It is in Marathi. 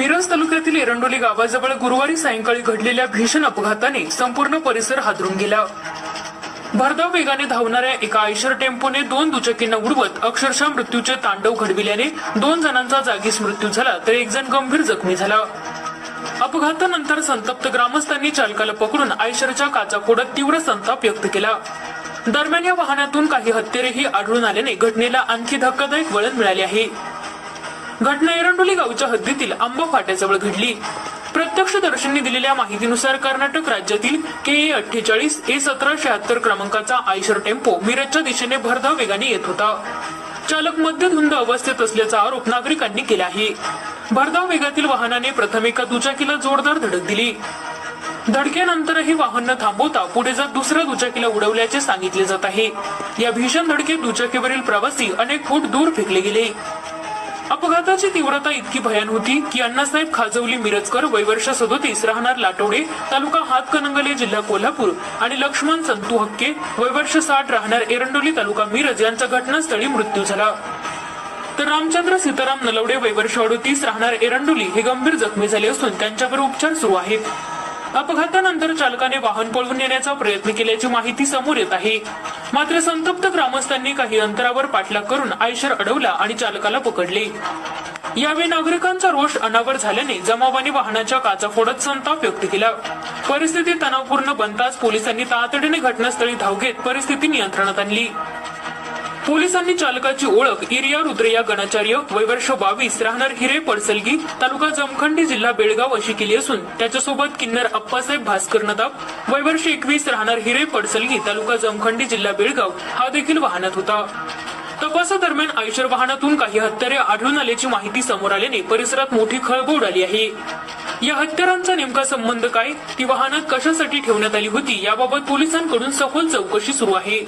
मिरज तालुक्यातील एरंडोली गावाजवळ गुरुवारी सायंकाळी घडलेल्या भीषण अपघाताने संपूर्ण परिसर हादरून गेला। भरधाव वेगाने धावणाऱ्या एका आयशर टेम्पोने 2 दुचाकींना उडवत अक्षरशः मृत्यूचे तांडव घडविल्याने 2 जणांचा जागीच मृत्यू झाला तर 1 जण गंभीर जखमी झाला। अपघातानंतर संतप्त ग्रामस्थांनी चालकाला पकडून आयशरच्या काचा फोडत तीव्र संताप व्यक्त केला। दरम्यान या वाहनातून काही हत्यारेही आढळून आल्याने घटनेला आणखी धक्कादायक वळण मिळाले आहे। घटना एरंडोली गावच्या हद्दीतील आंबा फाट्याजवळ घडली। प्रत्यक्षदर्शींनी दिलेल्या माहितीनुसार कर्नाटक राज्यातील KA 48 A1776 क्रमांकाचा आयशर टेम्पो मिरजच्या दिशेने भरधाव वेगाने येत होता। चालक मद्यधुंद अवस्थेत असल्याचा आरोप नागरिकांनी केला आहे। भरधाव वेगातील वाहनाने प्रथम एका दुचाकीला जोरदार धडक दिली। धडकेनंतरही वाहन न थांबवता पुढे जात दुसऱ्या दुचाकीला उडवल्याचे सांगितले जात आहे। या भीषण धडकेत दुचाकीवरील प्रवासी अनेक फूट दूर फेकले गेले। अपघाताची तीव्रता इतकी भयान होती की अण्णासाहेब खाजवली मिरजकर वय वर्ष 37 राहणार लाटोडे तालुका हातकणंगले जिल्हा कोल्हापूर आणि लक्ष्मण संतू हक्के वय वर्ष 60 राहणार एरंडोली तालुका मिरज यांचा घटनास्थळी मृत्यू झाला। तर रामचंद्र सीताराम नलवडे वय वर्ष 38 राहणार एरंडोली हे गंभीर जखमी झाले असून त्यांच्यावर उपचार सुरू आहेत। अपघातानंतर चालकाने वाहन पळवून नेण्याचा प्रयत्न केल्याची माहिती समोर येत आहे। मात्र संतप्त ग्रामस्थांनी काही अंतरावर पाठलाग करून आयशर अडवला आणि चालकाला पकडले। यावेळी नागरिकांचा रोष अनावर झाल्याने जमावाने वाहनाच्या काचा फोडत संताप व्यक्त केला। परिस्थिती तणावपूर्ण बनताच पोलिसांनी तातडीने घटनास्थळी धाव घेत परिस्थिती नियंत्रणात आणली। पोलिसांनी चालकाची ओळख इरिया रुद्रया गणाचार्य वय वर्ष 22 राहणार हिरे पडसलगी तालुका जमखंडी जिल्हा बेळगाव अशी केली असून त्याच्यासोबत किन्नर अप्पासाहेब भास्कर नदाब वय वर्ष 21 राहणार हिरे पडसलगी तालुका जमखंडी जिल्हा बेळगाव हा देखील वाहनात होता। तपासादरम्यान आयशर वाहनातून काही हत्यारे आढळून आल्याची माहिती समोर आल्याने परिसरात मोठी खळबळ उडाली आहे। या हत्यारांचा नेमका संबंध काय, ती वाहनात कशासाठी ठेवण्यात आली होती याबाबत पोलिसांकडून सखोल चौकशी सुरू आहे।